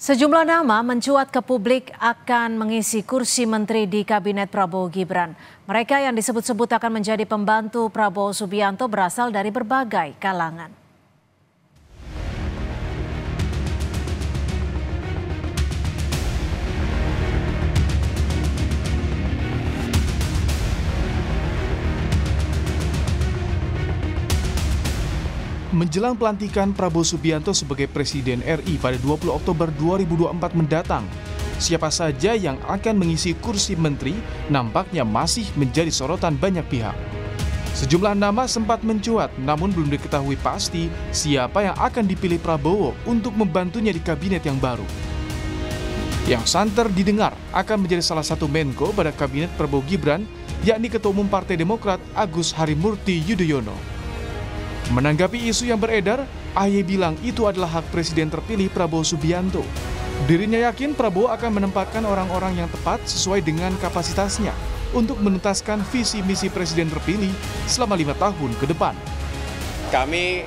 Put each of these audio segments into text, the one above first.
Sejumlah nama mencuat ke publik akan mengisi kursi menteri di Kabinet Prabowo Gibran. Mereka yang disebut-sebut akan menjadi pembantu Prabowo Subianto berasal dari berbagai kalangan. Menjelang pelantikan Prabowo Subianto sebagai Presiden RI pada 20 Oktober 2024 mendatang, siapa saja yang akan mengisi kursi menteri nampaknya masih menjadi sorotan banyak pihak. Sejumlah nama sempat mencuat, namun belum diketahui pasti siapa yang akan dipilih Prabowo untuk membantunya di kabinet yang baru. Yang santer didengar akan menjadi salah satu Menko pada kabinet Prabowo Gibran, yakni Ketua Umum Partai Demokrat Agus Harimurti Yudhoyono. Menanggapi isu yang beredar, AHY bilang itu adalah hak Presiden terpilih Prabowo Subianto. Dirinya yakin Prabowo akan menempatkan orang-orang yang tepat sesuai dengan kapasitasnya untuk menuntaskan visi misi Presiden terpilih selama 5 tahun ke depan. Kami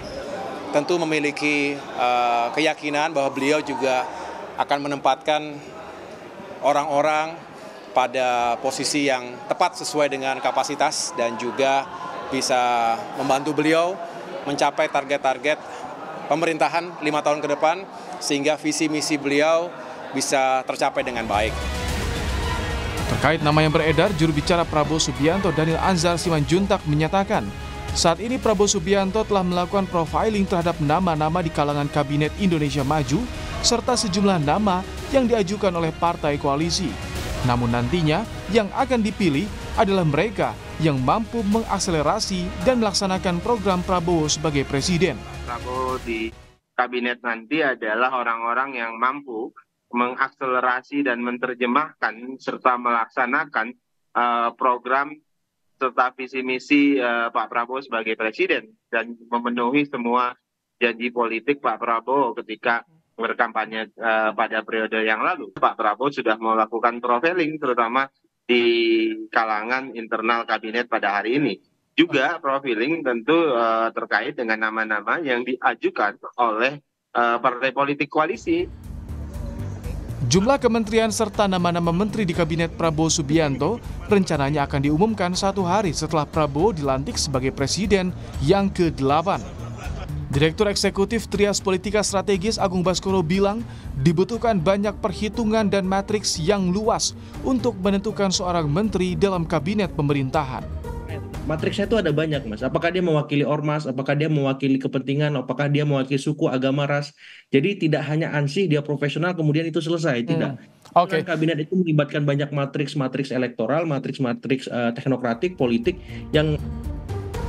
tentu memiliki keyakinan bahwa beliau juga akan menempatkan orang-orang pada posisi yang tepat sesuai dengan kapasitas dan juga bisa membantu beliau mencapai target-target pemerintahan 5 tahun ke depan sehingga visi misi beliau bisa tercapai dengan baik. Terkait nama yang beredar, juru bicara Prabowo Subianto Daniel Anzar Simanjuntak menyatakan, saat ini Prabowo Subianto telah melakukan profiling terhadap nama-nama di kalangan Kabinet Indonesia Maju serta sejumlah nama yang diajukan oleh partai koalisi. Namun nantinya yang akan dipilih adalah mereka yang mampu mengakselerasi dan melaksanakan program Prabowo sebagai presiden. Prabowo di kabinet nanti adalah orang-orang yang mampu mengakselerasi dan menerjemahkan serta melaksanakan program serta visi misi Pak Prabowo sebagai presiden dan memenuhi semua janji politik Pak Prabowo ketika berkampanye pada periode yang lalu. Pak Prabowo sudah melakukan profiling terutama di kalangan internal kabinet pada hari ini. Juga profiling tentu terkait dengan nama-nama yang diajukan oleh partai politik koalisi. Jumlah kementerian serta nama-nama menteri di Kabinet Prabowo Subianto rencananya akan diumumkan 1 hari setelah Prabowo dilantik sebagai presiden yang ke-8. Direktur Eksekutif Trias Politika Strategis Agung Baskoro bilang dibutuhkan banyak perhitungan dan matriks yang luas untuk menentukan seorang menteri dalam kabinet pemerintahan. Matriksnya itu ada banyak, Mas. Apakah dia mewakili ormas, apakah dia mewakili kepentingan, apakah dia mewakili suku, agama, ras. Jadi tidak hanya ansih dia profesional kemudian itu selesai, tidak. Oke. Kabinet itu melibatkan banyak matriks elektoral, matriks teknokratik, politik yang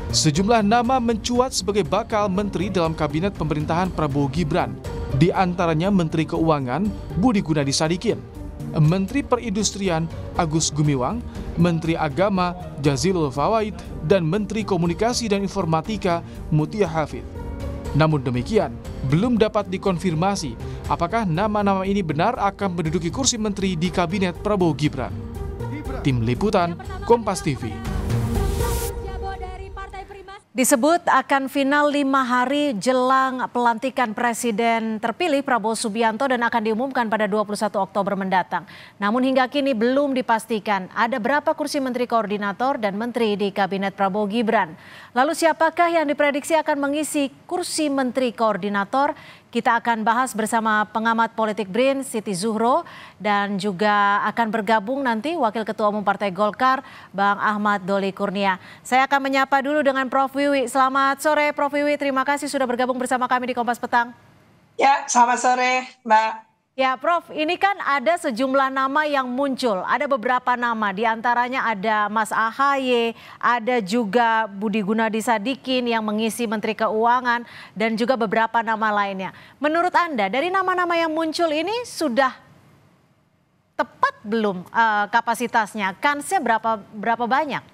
Sejumlah nama mencuat sebagai bakal menteri dalam kabinet pemerintahan Prabowo Gibran. Di antaranya Menteri Keuangan Budi Gunadi Sadikin, Menteri Perindustrian Agus Gumiwang, Menteri Agama Jazilul Fawait, dan Menteri Komunikasi dan Informatika Mutia Hafid. Namun demikian, belum dapat dikonfirmasi apakah nama-nama ini benar akan menduduki kursi menteri di kabinet Prabowo Gibran. Tim Liputan, Kompas TV. Disebut akan final 5 hari jelang pelantikan Presiden terpilih Prabowo Subianto dan akan diumumkan pada 21 Oktober mendatang. Namun hingga kini belum dipastikan ada berapa kursi Menteri Koordinator dan Menteri di Kabinet Prabowo Gibran. Lalu siapakah yang diprediksi akan mengisi kursi Menteri Koordinator? Kita akan bahas bersama pengamat politik BRIN Siti Zuhro dan juga akan bergabung nanti Wakil Ketua Umum Partai Golkar Bang Ahmad Doli Kurnia. Saya akan menyapa dulu dengan Prof. Wiwi. Selamat sore Prof. Wiwi, terima kasih sudah bergabung bersama kami di Kompas Petang. Ya, selamat sore Mbak. Ya Prof, ini kan ada sejumlah nama yang muncul, ada beberapa nama, diantaranya ada Mas AHY, ada juga Budi Gunadi Sadikin yang mengisi Menteri Keuangan, dan juga beberapa nama lainnya. Menurut Anda, dari nama-nama yang muncul ini sudah tepat belum kapasitasnya? Kansnya berapa banyak?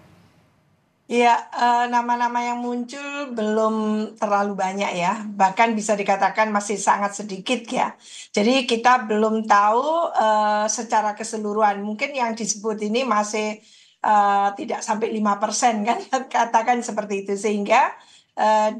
Ya, nama-nama yang muncul belum terlalu banyak ya, bahkan bisa dikatakan masih sangat sedikit ya. Jadi kita belum tahu secara keseluruhan, mungkin yang disebut ini masih tidak sampai 5% kan, katakan seperti itu. Sehingga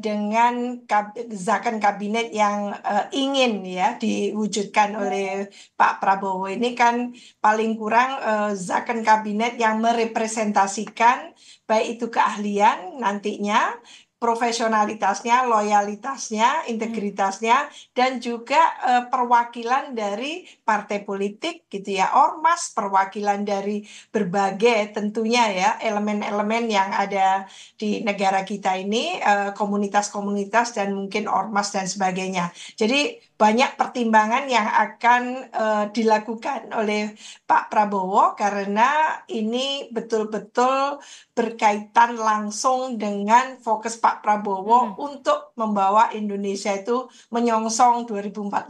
dengan zakon kabinet yang ingin ya diwujudkan oleh Pak Prabowo ini kan paling kurang zakon kabinet yang merepresentasikan baik itu keahlian nantinya, profesionalitasnya, loyalitasnya, integritasnya, dan juga perwakilan dari partai politik gitu ya, ormas, perwakilan dari berbagai tentunya ya elemen-elemen yang ada di negara kita ini, komunitas-komunitas dan mungkin ormas dan sebagainya. Jadi banyak pertimbangan yang akan dilakukan oleh Pak Prabowo karena ini betul-betul berkaitan langsung dengan fokus Pak Prabowo untuk membawa Indonesia itu menyongsong 2045.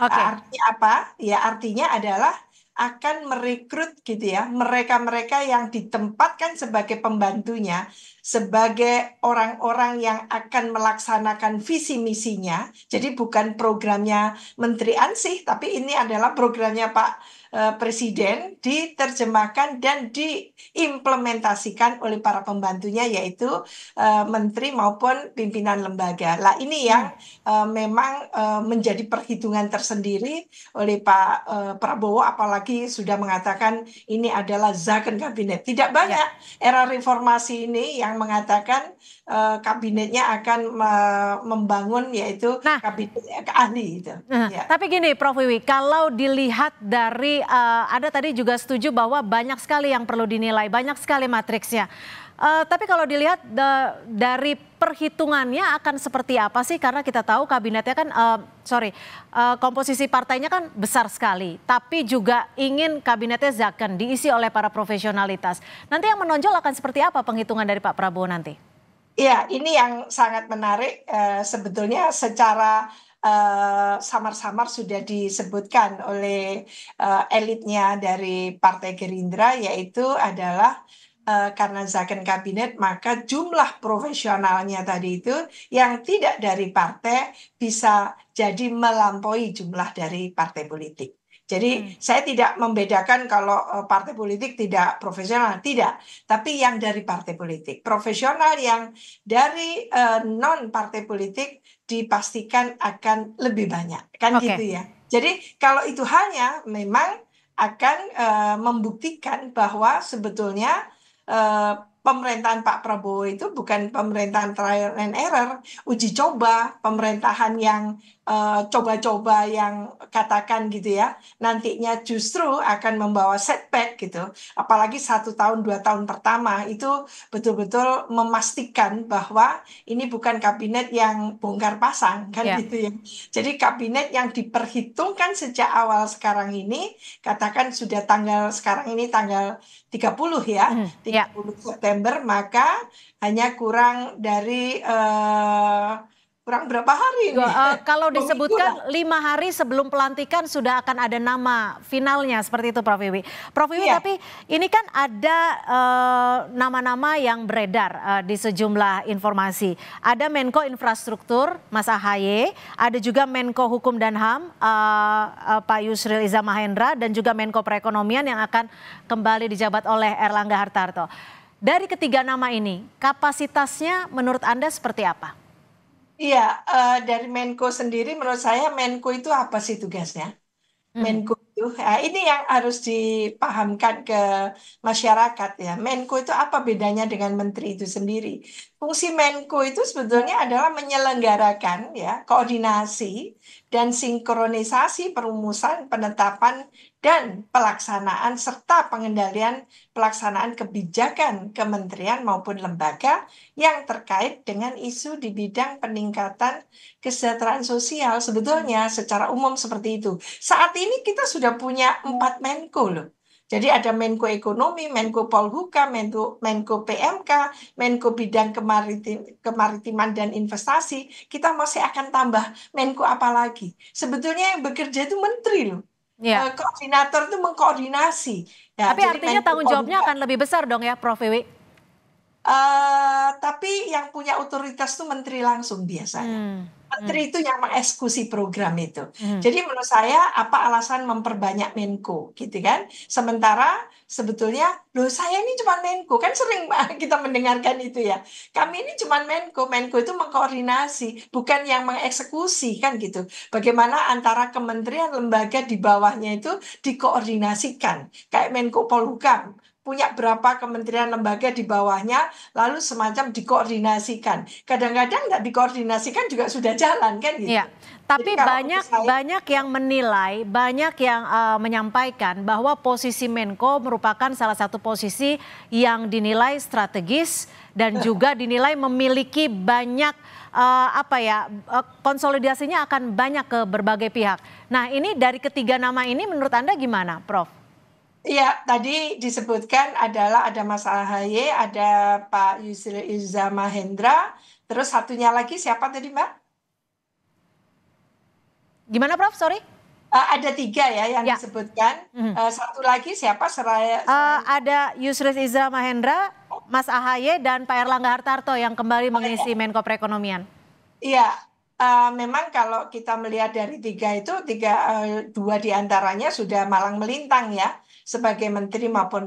Oke. Artinya apa? Ya artinya adalah akan merekrut gitu ya mereka-mereka yang ditempatkan sebagai pembantunya, sebagai orang-orang yang akan melaksanakan visi misinya. Jadi bukan programnya Menteri Ansih, tapi ini adalah programnya Pak Presiden diterjemahkan dan diimplementasikan oleh para pembantunya yaitu menteri maupun pimpinan lembaga. Lah ini yang memang menjadi perhitungan tersendiri oleh Pak Prabowo, apalagi sudah mengatakan ini adalah zakon kabinet. Tidak banyak era reformasi ini yang mengatakan kabinetnya akan membangun yaitu kabinet ahli itu. Tapi gini Prof Wiwi, kalau dilihat dari ada tadi juga setuju bahwa banyak sekali yang perlu dinilai, banyak sekali matriksnya. Tapi kalau dilihat dari perhitungannya akan seperti apa sih? Karena kita tahu kabinetnya kan, komposisi partainya kan besar sekali. Tapi juga ingin kabinetnya zakon diisi oleh para profesionalitas. Nanti yang menonjol akan seperti apa penghitungan dari Pak Prabowo nanti? Ya, ini yang sangat menarik sebetulnya secara samar-samar sudah disebutkan oleh elitnya dari Partai Gerindra, yaitu adalah karena zakon kabinet maka jumlah profesionalnya tadi itu yang tidak dari partai bisa jadi melampaui jumlah dari partai politik. Jadi saya tidak membedakan kalau partai politik tidak profesional, tidak. Tapi yang dari partai politik. Profesional yang dari non-partai politik dipastikan akan lebih banyak. Kan gitu ya. Jadi kalau itu hanya memang akan membuktikan bahwa sebetulnya pemerintahan Pak Prabowo itu bukan pemerintahan trial and error, uji coba, pemerintahan yang coba-coba yang katakan gitu ya, nantinya justru akan membawa setback gitu. Apalagi 1 tahun 2 tahun pertama itu betul-betul memastikan bahwa ini bukan kabinet yang bongkar pasang kan gitu ya. Jadi kabinet yang diperhitungkan sejak awal sekarang ini, katakan sudah sekarang ini tanggal 30 ya, 30 September, maka hanya kurang dari kurang berapa hari ini? Kalau disebutkan 5 hari sebelum pelantikan sudah akan ada nama finalnya seperti itu Prof Wiwi. Prof Wiwi, tapi ini kan ada nama-nama yang beredar di sejumlah informasi. Ada Menko Infrastruktur Mas Ahaye, ada juga Menko Hukum dan HAM Pak Yusril Iza Mahendra, dan juga Menko Perekonomian yang akan kembali dijabat oleh Erlangga Hartarto. Dari ketiga nama ini, kapasitasnya menurut Anda seperti apa? Iya, dari Menko sendiri menurut saya Menko itu apa sih tugasnya? Menko itu, ini yang harus dipahamkan ke masyarakat ya. Menko itu apa bedanya dengan menteri itu sendiri? Fungsi Menko itu sebetulnya adalah menyelenggarakan ya koordinasi dan sinkronisasi perumusan, penetapan dan pelaksanaan serta pengendalian pelaksanaan kebijakan kementerian maupun lembaga yang terkait dengan isu di bidang peningkatan kesejahteraan sosial. Sebetulnya secara umum seperti itu. Saat ini kita sudah punya 4 Menko loh. Jadi ada Menko Ekonomi, Menko Polhukam, Menko PMK, Menko Bidang Kemaritiman dan Investasi. Kita masih akan tambah Menko apa lagi? Sebetulnya yang bekerja itu menteri loh. Koordinator itu mengkoordinasi. Ya, tapi artinya tanggung jawabnya akan lebih besar dong ya Prof Wiwi? Tapi yang punya otoritas itu menteri langsung biasanya. Menteri itu yang mengeksekusi program itu. Jadi menurut saya apa alasan memperbanyak Menko gitu kan? Sementara sebetulnya loh saya ini cuma Menko, kan sering kita mendengarkan itu ya. Kami ini cuma Menko, Menko itu mengkoordinasi, bukan yang mengeksekusi kan gitu. Bagaimana antara kementerian lembaga di bawahnya itu dikoordinasikan. Kayak Menko Polhukam punya berapa kementerian lembaga di bawahnya, lalu semacam dikoordinasikan. Kadang-kadang nggak dikoordinasikan juga sudah jalan kan gitu. Iya, tapi banyak yang menilai, banyak yang menyampaikan bahwa posisi Menko merupakan salah satu posisi yang dinilai strategis dan juga dinilai memiliki banyak konsolidasinya akan banyak ke berbagai pihak. Nah, ini dari ketiga nama ini menurut Anda gimana, Prof? Iya, tadi disebutkan adalah ada Mas AHY, ada Pak Yusril Iza Mahendra, terus satunya lagi siapa tadi Mbak? Gimana Prof? Sorry? Ada 3 ya yang disebutkan. Satu lagi siapa? Ada Yusril Iza Mahendra, Mas AHY, dan Pak Erlangga Hartarto yang kembali mengisi Menko Perekonomian. Iya, memang kalau kita melihat dari 3 itu, 2 diantaranya sudah malang melintang ya, sebagai menteri maupun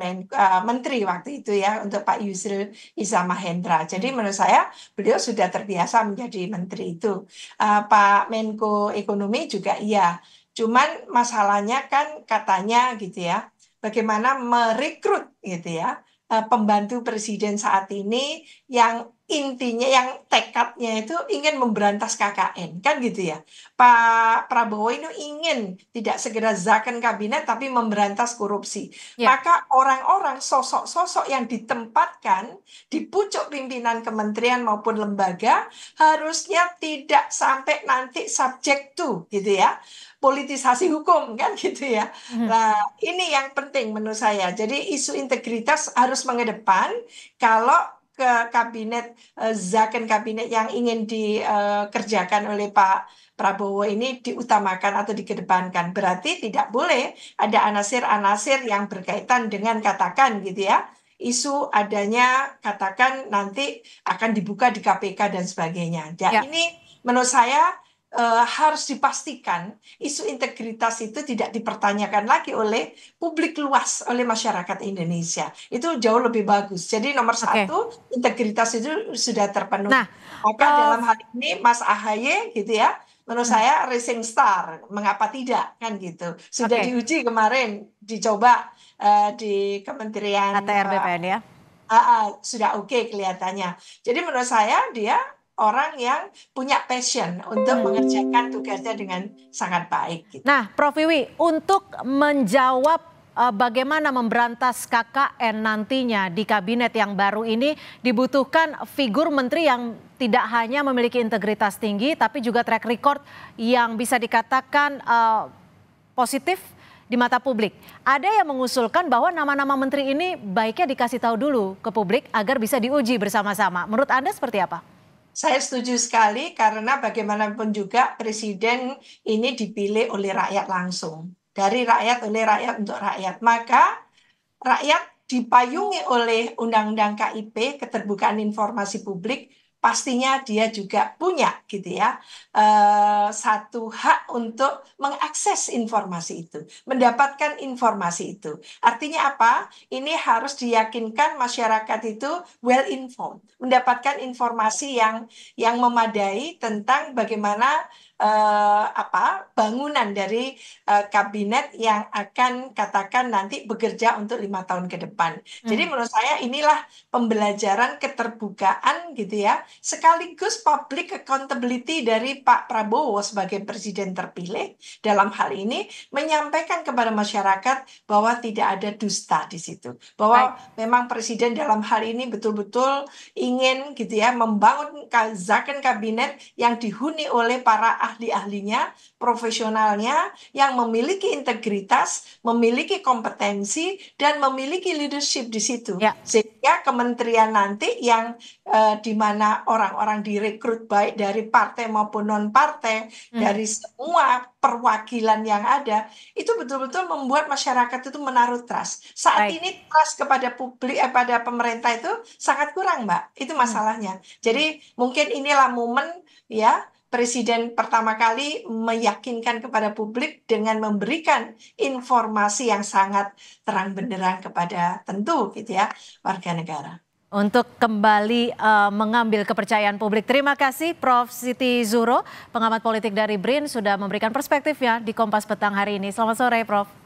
menteri waktu itu ya, untuk Pak Yusril Iza Mahendra. Jadi menurut saya beliau sudah terbiasa menjadi menteri itu. Pak Menko Ekonomi juga iya. Cuman masalahnya kan katanya gitu ya, bagaimana merekrut gitu ya, pembantu presiden saat ini yang intinya, yang tekadnya itu ingin memberantas KKN, kan gitu ya. Pak Prabowo ini ingin tidak segera zakon kabinet tapi memberantas korupsi. Maka orang-orang, sosok-sosok yang ditempatkan di pucuk pimpinan kementerian maupun lembaga harusnya tidak sampai nanti subject to gitu ya, politisasi hukum kan gitu ya. Nah, ini yang penting menurut saya. Jadi isu integritas harus mengedepan kalau ke kabinet, zakon kabinet yang ingin dikerjakan oleh Pak Prabowo ini diutamakan atau dikedepankan. Berarti tidak boleh ada anasir-anasir yang berkaitan dengan katakan gitu ya, isu adanya katakan nanti akan dibuka di KPK dan sebagainya. Ini menurut saya harus dipastikan isu integritas itu tidak dipertanyakan lagi oleh publik luas, oleh masyarakat Indonesia. Itu jauh lebih bagus. Jadi nomor 1, integritas itu sudah terpenuhi. Maka dalam hal ini Mas AHY gitu ya, menurut saya rising star, mengapa tidak kan gitu. Sudah diuji kemarin, dicoba di Kementerian ATR BPN ya. Sudah oke kelihatannya. Jadi menurut saya dia orang yang punya passion untuk mengerjakan tugasnya dengan sangat baik. Gitu. Nah, Prof Wiwi, untuk menjawab bagaimana memberantas KKN nantinya di kabinet yang baru ini dibutuhkan figur menteri yang tidak hanya memiliki integritas tinggi, tapi juga track record yang bisa dikatakan positif di mata publik. Ada yang mengusulkan bahwa nama-nama menteri ini baiknya dikasih tahu dulu ke publik agar bisa diuji bersama-sama. Menurut Anda seperti apa? Saya setuju sekali karena bagaimanapun juga presiden ini dipilih oleh rakyat langsung. Dari rakyat, oleh rakyat, untuk rakyat. Maka rakyat dipayungi oleh Undang-Undang KIP, keterbukaan informasi publik, pastinya dia juga punya gitu ya, satu hak untuk mengakses informasi itu, mendapatkan informasi itu. Artinya apa? Ini harus diyakinkan masyarakat itu well informed, mendapatkan informasi yang memadai tentang bagaimana bangunan dari kabinet yang akan katakan nanti bekerja untuk 5 tahun ke depan. Jadi menurut saya inilah pembelajaran keterbukaan gitu ya, sekaligus public accountability dari Pak Prabowo sebagai presiden terpilih dalam hal ini menyampaikan kepada masyarakat bahwa tidak ada dusta di situ, bahwa memang presiden dalam hal ini betul-betul ingin gitu ya membangun zakon kabinet yang dihuni oleh para ahli-ahlinya, profesionalnya yang memiliki integritas, memiliki kompetensi dan memiliki leadership di situ. Sehingga kementerian nanti yang di mana orang-orang direkrut baik dari partai maupun non-partai, dari semua perwakilan yang ada, itu betul-betul membuat masyarakat itu menaruh trust. Saat ini trust kepada publik, pada pemerintah itu sangat kurang, Mbak. Itu masalahnya. Jadi mungkin inilah momen ya Presiden pertama kali meyakinkan kepada publik dengan memberikan informasi yang sangat terang benderang kepada tentu gitu ya warga negara. Untuk kembali mengambil kepercayaan publik. Terima kasih Prof. Siti Zuhro, pengamat politik dari BRIN, sudah memberikan perspektifnya di Kompas Petang hari ini. Selamat sore, Prof.